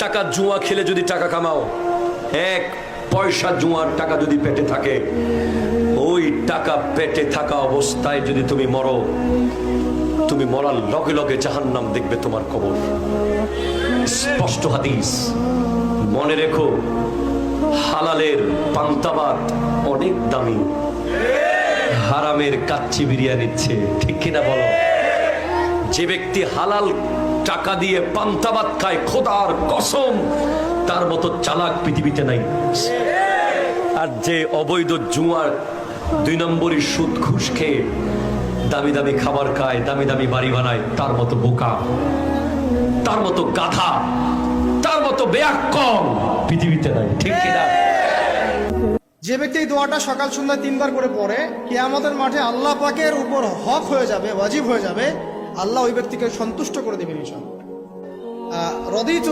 টাকা জুয়া খেলে যদি টাকা কামাও, 1 পয়সা জুয়ার টাকা যদি পেটে থাকে, ওই টাকা পেটে থাকা অবস্থায় যদি তুমি মরো, তুমি মরার লগে লগে জাহান্নাম দেখবে তোমার কবর। স্পষ্ট হাদিস। মনে রেখো, হালালের পান্তাবাত অনেক দামি, হারামের কাচ্চি বিরিয়ানির চেয়ে, ঠিক কিনা বলো? যে ব্যক্তি হালাল টাকা দিয়ে পান্তাবাত খায়, খোদার কসম তার মতো চালাক পৃথিবীতে নাই। আর যে অবৈধ জুয়ার 2 নম্বরই সুদ ঘুষ খেয়ে দামি দামি খাবার খায়, দামি দামি বাড়ি বানায়, তার মতো বোকা, তার মতো গাধা, তার মতো বেয়াক্কল পৃথিবীতে নাই, ঠিক কিনা? যে ব্যক্তি এই দোয়াটা সকাল সন্ধ্যা 3 বার করে পড়ে, কিয়ামতের মাঠে আল্লাহ পাকের উপর হক হয়ে যাবে, ওয়াজিব হয়ে যাবে, আল্লাহ ওই ব্যক্তিকে সন্তুষ্ট করে দেবেন ইনশাআল্লাহ। রদিতু